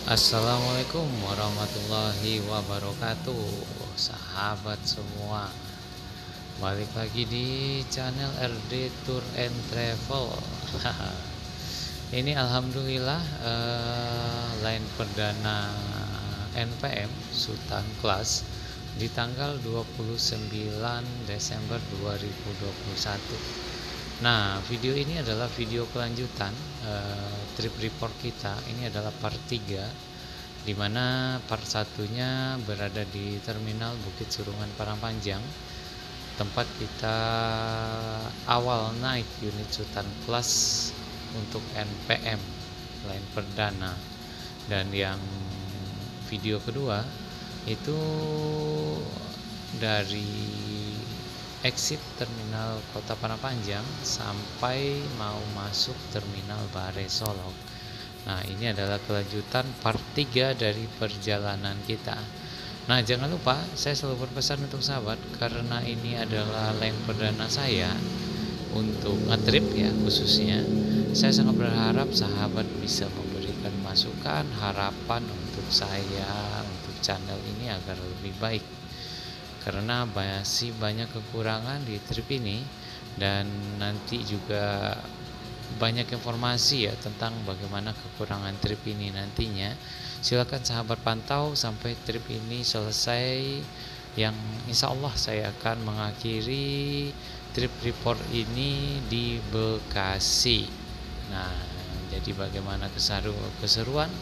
Assalamualaikum warahmatullahi wabarakatuh, sahabat semua. Balik lagi di channel RD Tour and Travel. Ini alhamdulillah line perdana NPM Sultan Class di tanggal 29 Desember 2021. Nah, video ini adalah video kelanjutan trip report kita. Ini adalah part 3, di mana part satunya berada di Terminal Bukit Surungan Parangpanjang, tempat kita awal naik unit Sultan Class untuk NPM line perdana. Dan yang video kedua itu dari exit terminal Kota Parangpanjang sampai mau masuk terminal Bare Solok. Nah, ini adalah kelanjutan part 3 dari perjalanan kita. Nah, jangan lupa, saya selalu berpesan untuk sahabat, karena ini adalah line perdana saya untuk ngetrip ya khususnya. Saya sangat berharap sahabat bisa memberikan masukan, harapan untuk saya, untuk channel ini agar lebih baik. Karena masih banyak kekurangan di trip ini, dan nanti juga banyak informasi ya tentang bagaimana kekurangan trip ini nantinya. Silakan sahabat pantau sampai trip ini selesai, yang insya Allah saya akan mengakhiri trip report ini di Bekasi. Nah, jadi bagaimana keseruan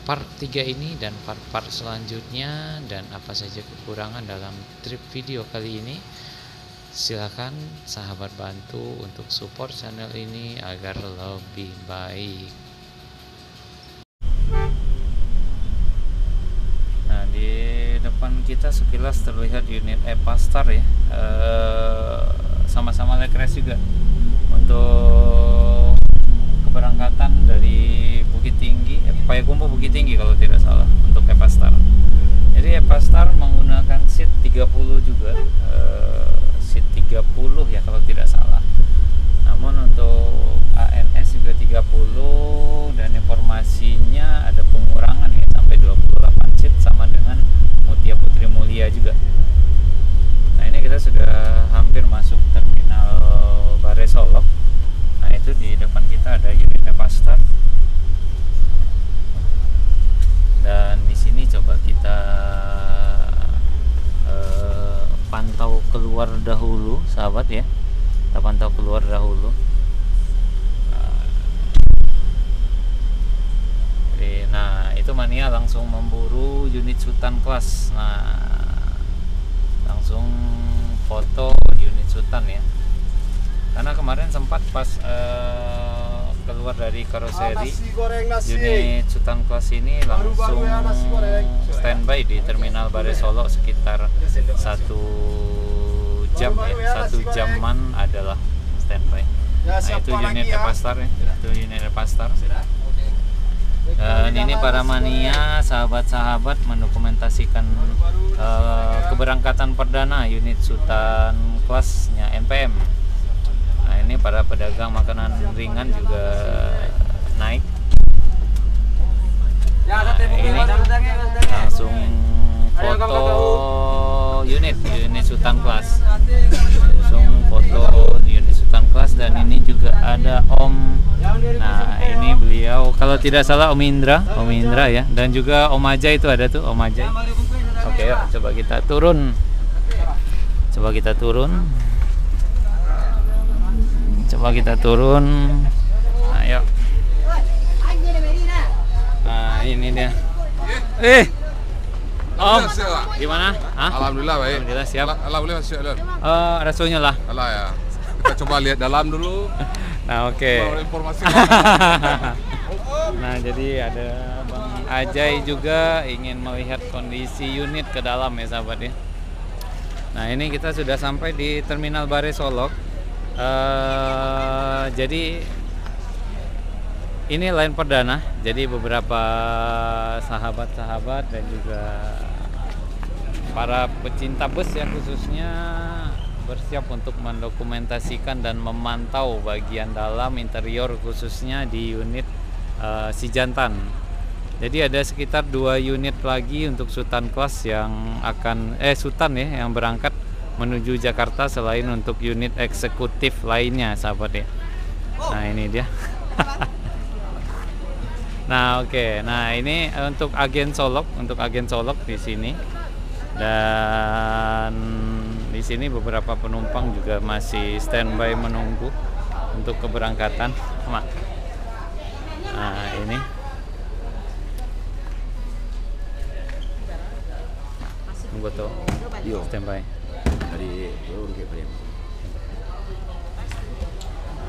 part 3 ini dan part-part selanjutnya, dan apa saja kekurangan dalam trip video kali ini, silakan sahabat bantu untuk support channel ini agar lebih baik. Nah, di depan kita sekilas terlihat unit Epastar ya, sama-sama leg race juga untuk keberangkatan dari Bukit Tinggi, Payakumbuh Bukit Tinggi kalau tidak salah, untuk Epastar. Jadi Epastar menggunakan seat 30 juga, seat 30 ya kalau tidak salah. Namun untuk ANS juga 30, dan informasinya ada pengurangan ya sampai 28 seat, sama dengan Mutia Putri Mulia juga. Nah, ini kita sudah hampir masuk terminal Bare Solok. Nah, itu di depan kita ada unit Epastar. Dan di sini coba kita pantau keluar dahulu, sahabat ya. Kita pantau keluar dahulu. Nah, itu Mania langsung memburu unit Sultan Class. Nah, langsung foto unit Sultan ya. Karena kemarin sempat pas keluar dari karoseri, unit Sultan Class ini langsung standby di terminal Bare Solok sekitar 1 jam ya, 1 jaman adalah standby. Nah, itu unit Epastar ya, itu unit Epastar. Dan ini para mania, sahabat-sahabat mendokumentasikan keberangkatan perdana unit Sultan Class-nya NPM. Nah, ini para pedagang makanan ringan juga naik. Nah, ini langsung foto unit Sultan Class, langsung foto unit Sultan Class. Dan ini juga ada Om, nah ini beliau kalau tidak salah Om Indra ya, dan juga Om Ajay itu ada tuh, Om Ajay. Oke, yuk coba kita turun. Ayo. Nah, ini dia. Om, gimana? Hah? Alhamdulillah baik. Alhamdulillah siap. Alhamdulillah siap. Rasunya lah. Alah ya. Kita coba lihat dalam dulu. Nah, oke. Informasi. Nah, jadi ada Bang Ajay juga ingin melihat kondisi unit ke dalam ya, sahabat ya. Nah, ini kita sudah sampai di terminal Bare Solok. Jadi ini line perdana, jadi beberapa sahabat-sahabat dan juga para pecinta bus ya khususnya bersiap untuk mendokumentasikan dan memantau bagian dalam interior khususnya di unit si jantan. Jadi ada sekitar 2 unit lagi untuk Sultan Class yang akan Sultan ya yang berangkat menuju Jakarta selain untuk unit eksekutif lainnya, sahabat ya. Nah, ini dia. Nah, oke. Nah, ini untuk agen Solok di sini. Dan di sini beberapa penumpang juga masih standby menunggu untuk keberangkatan. Nah, ini tunggu tuh standby.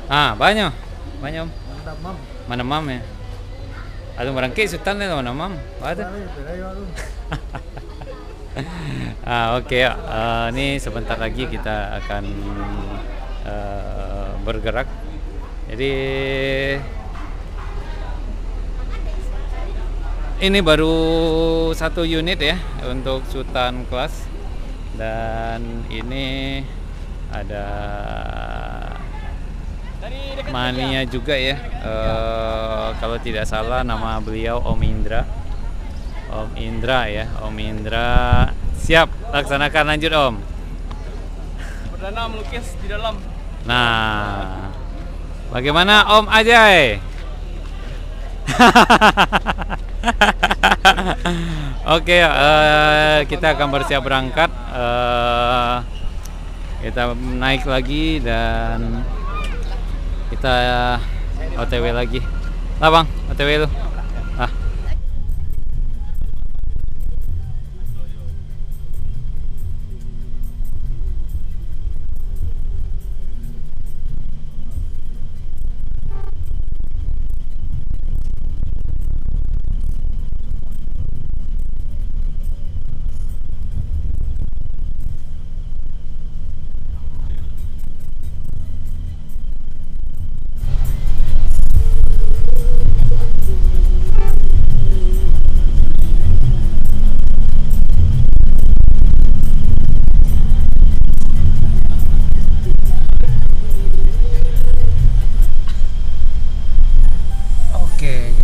Banyak om. Mana mam ya? Ada merangkik Sultan ya mana mam? Ada. Oke. Ini sebentar lagi kita akan bergerak. Jadi ini baru 1 unit ya untuk Sultan Class, dan ini ada Mania juga ya. Kalau tidak salah nama beliau Om Indra ya. Om Indra siap, laksanakan, lanjut Om. Perdana melukis di dalam. Nah, bagaimana Om Ajay? Oke, kita akan bersiap berangkat. Kita naik lagi dan kita OTW lagi. Lah bang, OTW lu.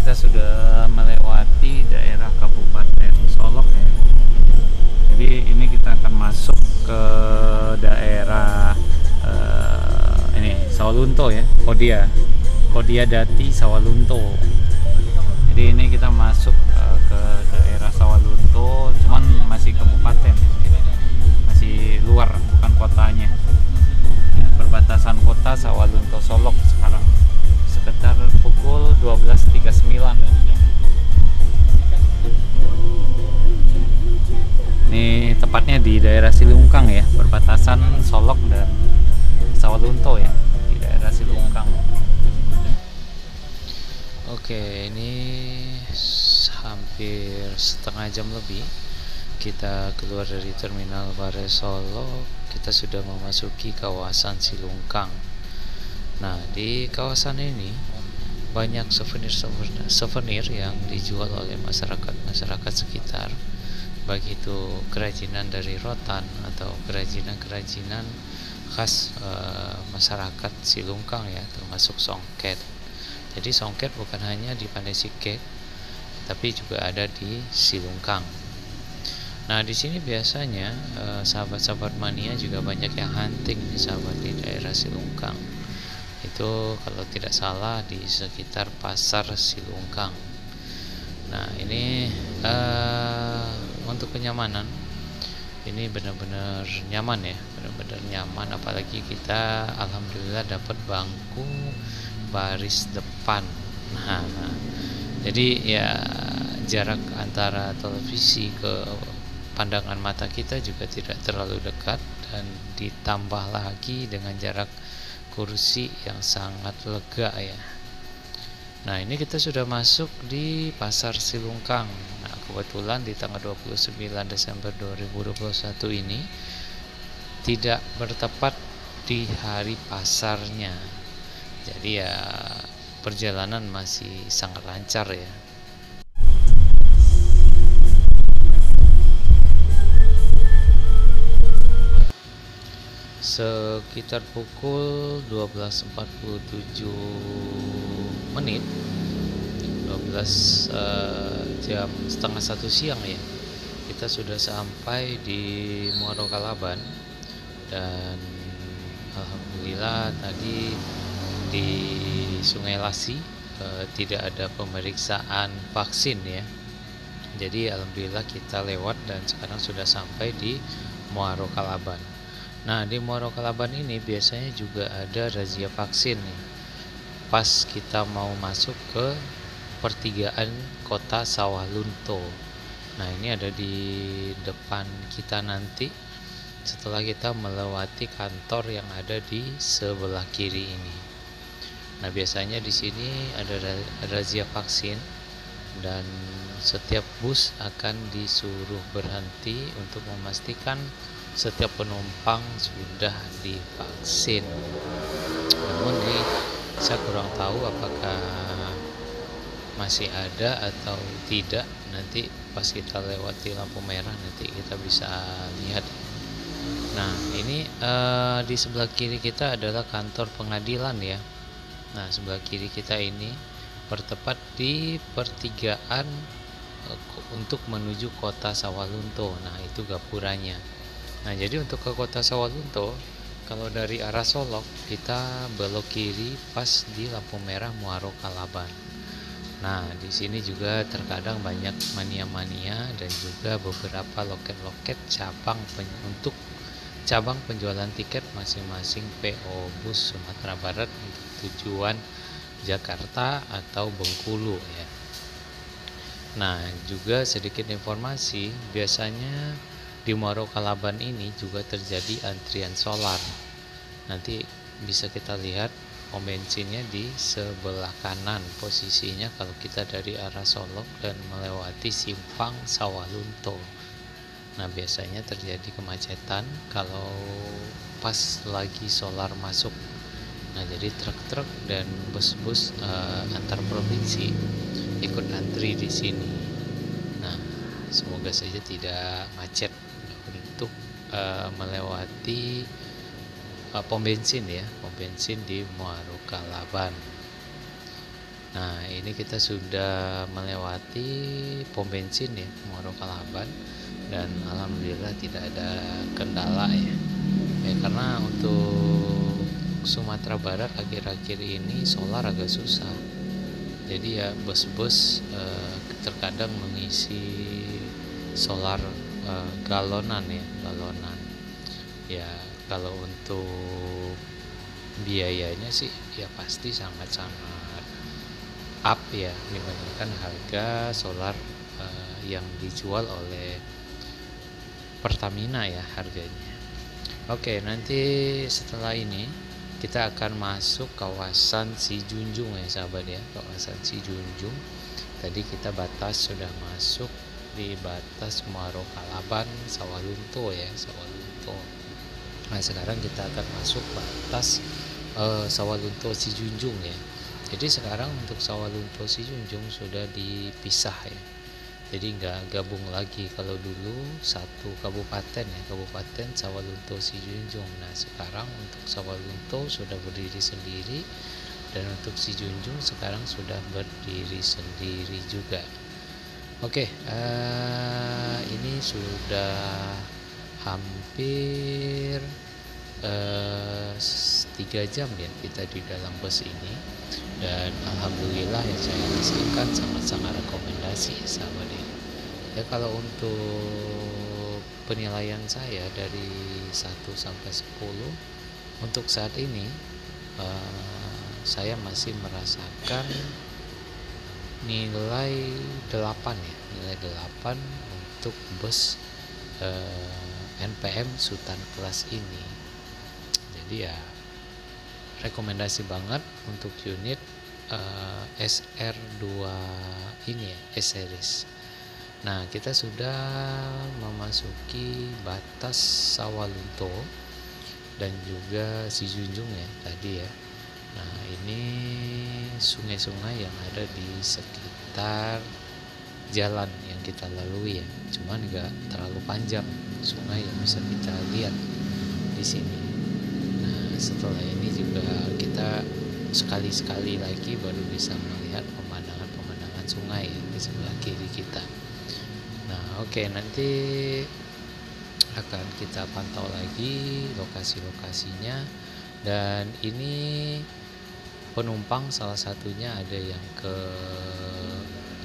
Kita sudah melewati daerah Kabupaten Solok ya. Jadi ini kita akan masuk ke daerah ini Sawalunto ya, Kodia Dati Sawalunto. Jadi ini kita masuk ke daerah Sawalunto, cuman masih kabupaten, masih luar, bukan kotanya ya, perbatasan kota Sawalunto Solok sekarang sekitar pukul 12.39. Ini tepatnya di daerah Silungkang ya, perbatasan Solok dan Sawalunto ya, di daerah Silungkang. Oke, ini hampir setengah jam lebih kita keluar dari Terminal Bare Solok. Kita sudah memasuki kawasan Silungkang. Nah, di kawasan ini banyak souvenir yang dijual oleh masyarakat sekitar, baik itu kerajinan dari rotan atau kerajinan khas masyarakat Silungkang ya, termasuk songket. Jadi songket bukan hanya di Pandai Sike, tapi juga ada di Silungkang. Nah, di sini biasanya sahabat-sahabat mania juga banyak yang hunting nih sahabat di daerah Silungkang. Itu kalau tidak salah di sekitar pasar Silungkang. Nah, ini untuk kenyamanan ini benar-benar nyaman ya, benar-benar nyaman, apalagi kita alhamdulillah dapat bangku baris depan. Nah, jadi ya jarak antara televisi ke pandangan mata kita juga tidak terlalu dekat, dan ditambah lagi dengan jarak kursi yang sangat lega ya. Nah, ini kita sudah masuk di pasar Silungkang. Nah, kebetulan di tanggal 29 Desember 2021 ini tidak bertepat di hari pasarnya. Jadi ya perjalanan masih sangat lancar ya. Sekitar pukul 12.47 jam setengah 1 siang ya, kita sudah sampai di Muaro Kalaban. Dan alhamdulillah tadi di Sungai Lasi tidak ada pemeriksaan vaksin ya. Jadi alhamdulillah kita lewat dan sekarang sudah sampai di Muaro Kalaban. Nah, di Muaro Kalaban ini biasanya juga ada razia vaksin nih. Pas kita mau masuk ke pertigaan kota Sawalunto. Nah, ini ada di depan kita nanti setelah kita melewati kantor yang ada di sebelah kiri ini. Nah, biasanya di sini ada razia vaksin dan setiap bus akan disuruh berhenti untuk memastikan setiap penumpang sudah divaksin. Namun ini saya kurang tahu apakah masih ada atau tidak. Nanti pas kita lewati lampu merah nanti kita bisa lihat. Nah, ini di sebelah kiri kita adalah kantor pengadilan ya. Nah, sebelah kiri kita ini bertepat di pertigaan untuk menuju kota Sawalunto. Nah, itu gapuranya. Nah, jadi untuk ke kota Sawalunto, kalau dari arah Solok kita belok kiri pas di lampu merah Muaro Kalaban. Nah, di sini juga terkadang banyak mania-mania dan juga beberapa loket-loket untuk cabang penjualan tiket masing-masing PO bus Sumatera Barat untuk tujuan Jakarta atau Bengkulu ya. Nah, juga sedikit informasi, biasanya di Muaro Kalaban ini juga terjadi antrian solar. Nanti bisa kita lihat pom bensinnya di sebelah kanan posisinya kalau kita dari arah Solok dan melewati simpang Sawalunto. Nah, biasanya terjadi kemacetan kalau pas lagi solar masuk. Nah, jadi truk-truk dan bus-bus antar provinsi ikut antri di sini. Nah, semoga saja tidak macet untuk melewati pom bensin ya, pom bensin di Muaro Kalaban. Nah, ini kita sudah melewati pom bensin ya Muaro Kalaban dan alhamdulillah tidak ada kendala ya. Karena untuk Sumatera Barat akhir-akhir ini solar agak susah. Jadi ya bus-bus terkadang mengisi solar galonan. Ya kalau untuk biayanya sih ya pasti sangat-sangat up ya dibandingkan harga solar yang dijual oleh Pertamina ya harganya. Oke, nanti setelah ini kita akan masuk kawasan Sijunjung ya sahabat ya, kawasan Sijunjung. Tadi kita sudah masuk di batas Muaro Kalaban Sawalunto ya, Sawalunto. Nah, sekarang kita akan masuk batas Sawalunto Sijunjung ya. Jadi sekarang untuk Sawalunto Sijunjung sudah dipisah ya. Jadi nggak gabung lagi. Kalau dulu satu kabupaten ya, Kabupaten Sawalunto Sijunjung. Nah, sekarang untuk Sawalunto sudah berdiri sendiri dan untuk Sijunjung sekarang sudah berdiri sendiri juga. Oke, ini sudah hampir 3 jam ya kita di dalam bus ini, dan alhamdulillah yang saya hasilkan sangat-sangat rekomendasi sahabat ya. Kalau untuk penilaian saya dari 1 sampai 10 untuk saat ini saya masih merasakan nilai 8 ya, nilai 8 untuk bus NPM Sultan Kelas ini. Jadi ya rekomendasi banget untuk unit SR2 ini ya, S-Series. Nah, kita sudah memasuki batas Sawalunto dan juga Sijunjung ya tadi ya. Nah, ini sungai-sungai yang ada di sekitar jalan yang kita lalui ya. Cuman nggak terlalu panjang sungai yang bisa kita lihat di sini. Nah, setelah ini juga kita sekali-sekali lagi baru bisa melihat pemandangan-pemandangan dengan sungai di sebelah kiri kita. Nah, oke, nanti akan kita pantau lagi lokasi-lokasinya. Dan ini penumpang salah satunya ada yang ke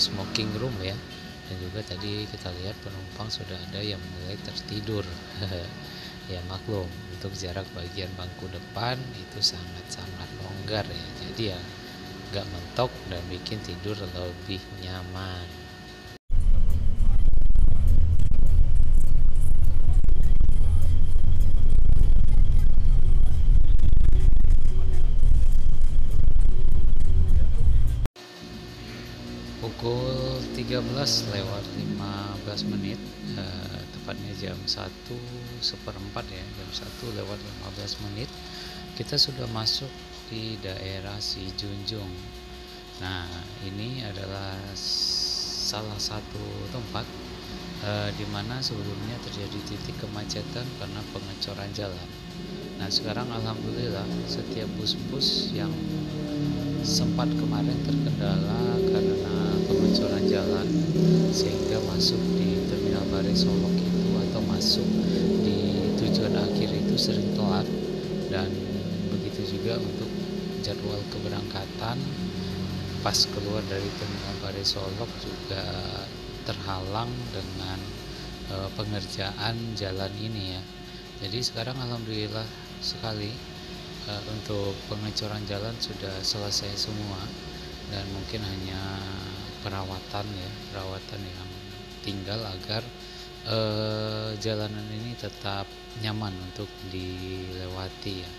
smoking room ya, dan juga tadi kita lihat penumpang sudah ada yang mulai tertidur. Ya maklum, untuk jarak bagian bangku depan itu sangat-sangat longgar ya, jadi ya nggak mentok dan bikin tidur lebih nyaman. Pukul 13:15, tepatnya jam 1:15 ya, jam 1:15 kita sudah masuk di daerah Sijunjung. Nah, ini adalah salah satu tempat di mana sebelumnya terjadi titik kemacetan karena pengecoran jalan. Nah, sekarang alhamdulillah setiap bus-bus yang sempat kemarin terkendala karena pengecoran jalan sehingga masuk di Terminal Bare Solok itu atau masuk di tujuan akhir itu sering telat, dan begitu juga untuk jadwal keberangkatan pas keluar dari Terminal Bare Solok juga terhalang dengan pengerjaan jalan ini ya. Jadi sekarang alhamdulillah sekali untuk pengecoran jalan sudah selesai semua, dan mungkin hanya perawatan yang tinggal agar jalanan ini tetap nyaman untuk dilewati ya.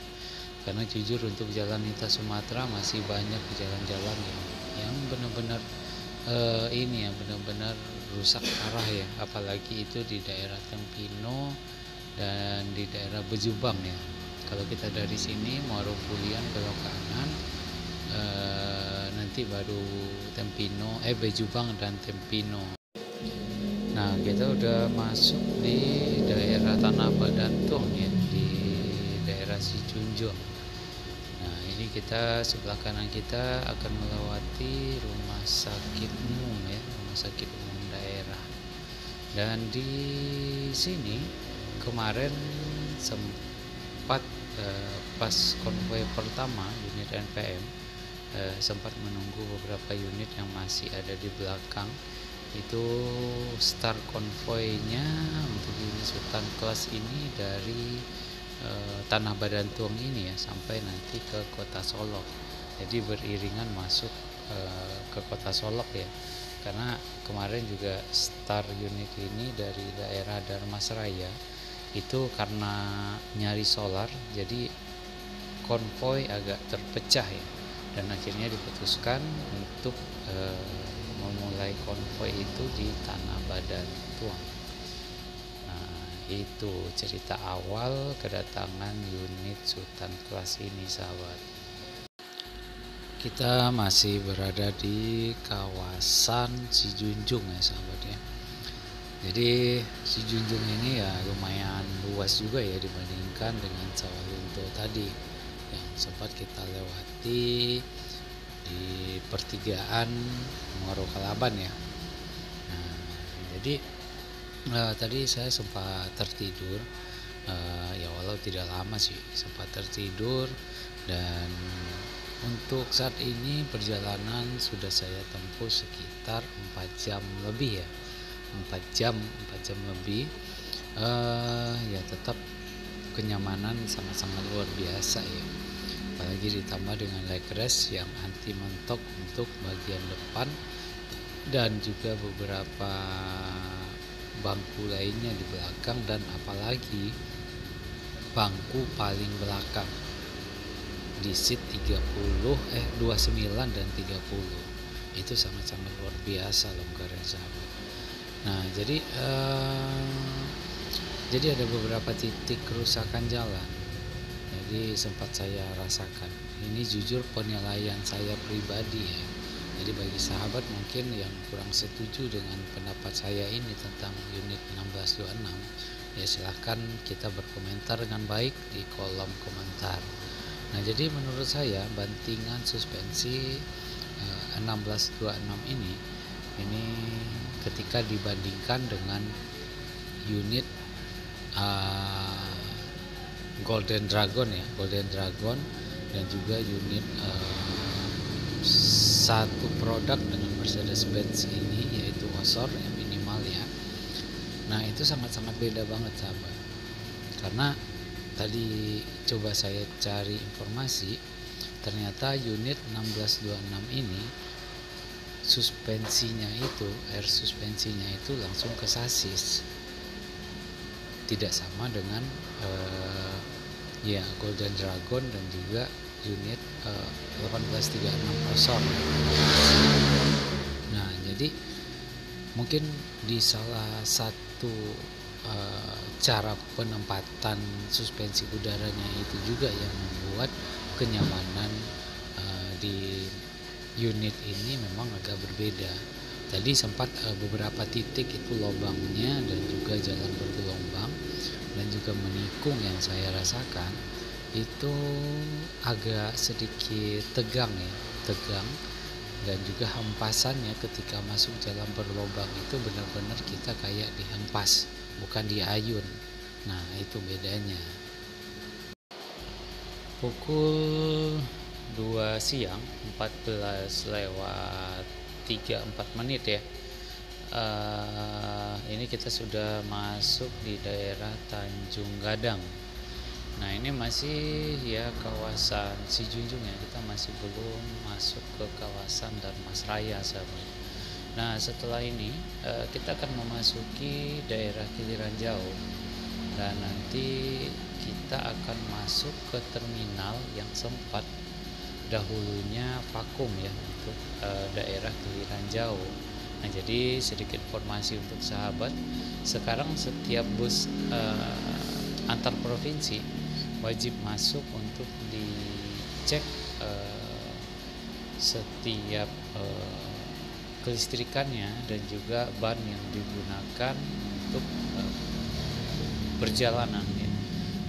Karena jujur untuk jalan lintas Sumatera masih banyak jalan-jalan yang benar-benar benar-benar rusak parah ya, apalagi itu di daerah Tempino dan di daerah Bejubang ya. Kalau kita dari sini Muaro Pulian belok kanan, nanti baru Bejubang dan Tempino. Nah, kita udah masuk di daerah Tanah Badantung ya, di daerah Sijunjung. Nah, ini kita sebelah kanan kita akan melewati rumah sakit umum ya, rumah sakit umum daerah. Dan di sini kemarin sempat pas konvoi pertama unit NPM sempat menunggu beberapa unit yang masih ada di belakang. Itu start konvoinya untuk unit Sultan kelas ini dari Tanah Badantung ini ya, sampai nanti ke Kota Solok. Jadi beriringan masuk ke Kota Solok ya, karena kemarin juga start unit ini dari daerah Darmasraya. Itu karena nyari solar, jadi konvoi agak terpecah ya, dan akhirnya diputuskan untuk memulai konvoi itu di Tanah Badantung. Nah, itu cerita awal kedatangan unit Sultan kelas ini sahabat. Kita masih berada di kawasan Sijunjung ya sahabat ya. Jadi Sijunjung ini ya lumayan luas juga ya dibandingkan dengan Sawalunto tadi yang sempat kita lewati di pertigaan Muaro Kalaban ya. Nah, jadi tadi saya sempat tertidur, ya walau tidak lama sih, sempat tertidur. Dan untuk saat ini perjalanan sudah saya tempuh sekitar 4 jam lebih ya, 4 jam lebih. Ya tetap kenyamanan sangat-sangat luar biasa ya, apalagi ditambah dengan leg rest yang anti mentok untuk bagian depan dan juga beberapa bangku lainnya di belakang, dan apalagi bangku paling belakang di seat 29 dan 30 itu sangat-sangat luar biasa longgarnya sahabat. Nah, jadi ada beberapa titik kerusakan jalan. Jadi sempat saya rasakan. Ini jujur penilaian saya pribadi ya. Jadi bagi sahabat mungkin yang kurang setuju dengan pendapat saya ini tentang unit 1626, ya silahkan kita berkomentar dengan baik di kolom komentar. Nah, jadi menurut saya bantingan suspensi 1626 ini ketika dibandingkan dengan unit Golden Dragon dan juga unit satu produk dengan Mercedes-Benz ini, yaitu Osor yang minimal ya. Nah itu sangat-sangat beda banget sahabat, karena tadi coba saya cari informasi, ternyata unit 1626 ini air suspensinya itu langsung ke sasis, tidak sama dengan Golden Dragon dan juga unit 1836 Osor. Nah jadi mungkin di salah satu cara penempatan suspensi udaranya itu juga yang membuat kenyamanan di unit ini memang agak berbeda. Tadi sempat beberapa titik itu lubangnya dan juga jalan bergelombang dan juga menikung yang saya rasakan itu agak sedikit tegang, dan juga hempasannya ketika masuk jalan berlubang itu benar-benar kita kayak dihempas, bukan diayun. Nah itu bedanya. Pukul 2 siang 14:04 ya. Ini kita sudah masuk di daerah Tanjung Gadang. Nah ini masih ya kawasan Sijunjung ya, kita masih belum masuk ke kawasan Darmasraya sahabat. Nah setelah ini kita akan memasuki daerah Kiliran Jauh dan nanti kita akan masuk ke terminal yang sempat dahulunya vakum ya untuk daerah Kiliran Jauh. Nah jadi sedikit informasi untuk sahabat, sekarang setiap bus antar provinsi wajib masuk untuk dicek setiap kelistrikannya dan juga ban yang digunakan untuk perjalanan ya.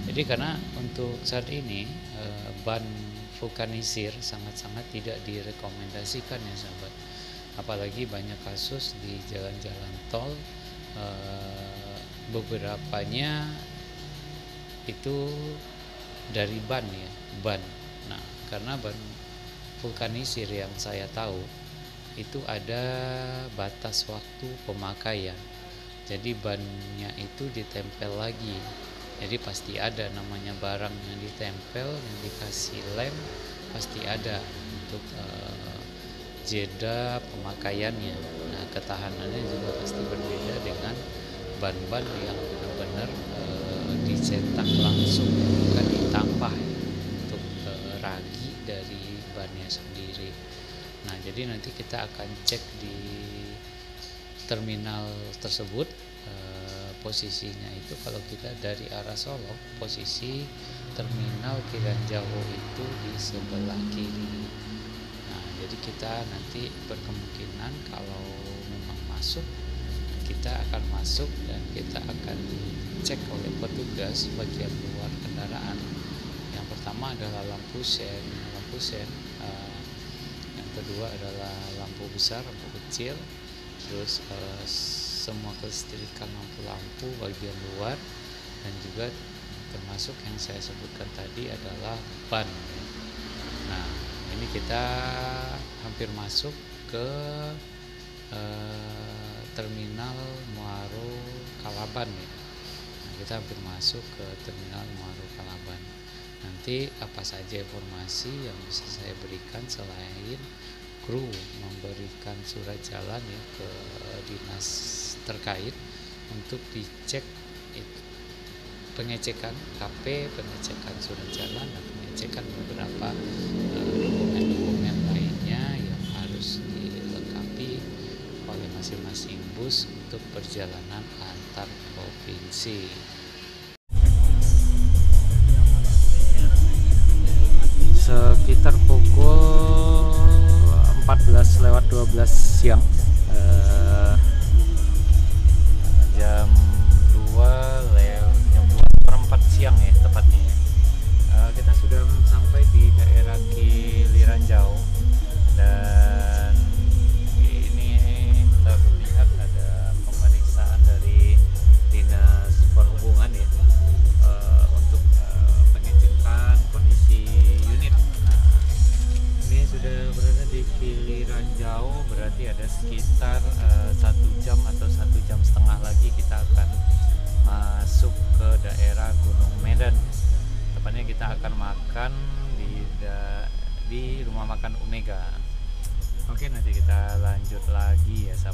Jadi karena untuk saat ini ban vulkanisir sangat-sangat tidak direkomendasikan ya sahabat, apalagi banyak kasus di jalan-jalan tol, beberapanya itu dari ban. Nah karena ban vulkanisir yang saya tahu itu ada batas waktu pemakaian, jadi bannya itu ditempel lagi, jadi pasti ada namanya barang yang ditempel, yang dikasih lem pasti ada untuk jeda pemakaiannya. Nah ketahanannya juga pasti berbeda dengan ban-ban yang benar-benar dicetak langsung, bukan ditambah untuk ragi dari bannya sendiri. Nah jadi nanti kita akan cek di terminal tersebut, posisinya itu kalau kita dari arah Solo, posisi terminal Kiliran Jauh itu di sebelah kiri. Nah jadi kita nanti berkemungkinan kalau memang masuk, kita akan masuk dan kita akan cek oleh petugas bagian luar kendaraan. Yang pertama adalah lampu sen, yang kedua adalah lampu besar, lampu kecil, terus semua kelistrikan lampu-lampu bagian luar, dan juga termasuk yang saya sebutkan tadi adalah ban. Nah ini kita hampir masuk ke terminal Muaro Kalaban ya. Nah, kita hampir masuk ke terminal Muaro Kalaban. Nanti apa saja informasi yang bisa saya berikan selain kru memberikan surat jalan ya ke dinas terkait untuk dicek pengecekan KP, pengecekan surat jalan, dan pengecekan beberapa dokumen-dokumen lainnya yang harus dilengkapi oleh masing-masing bus untuk perjalanan antar provinsi. Sekitar pukul 14:12 siang, jam 2:04 siang ya tepatnya. Kita sudah sampai di daerah Kiliran Jauh dan jauh, berarti ada sekitar 1 jam atau 1,5 jam lagi kita akan masuk ke daerah Gunung Medan. Tepatnya kita akan makan di rumah makan Omega. Oke, nanti kita lanjut lagi ya sahabat.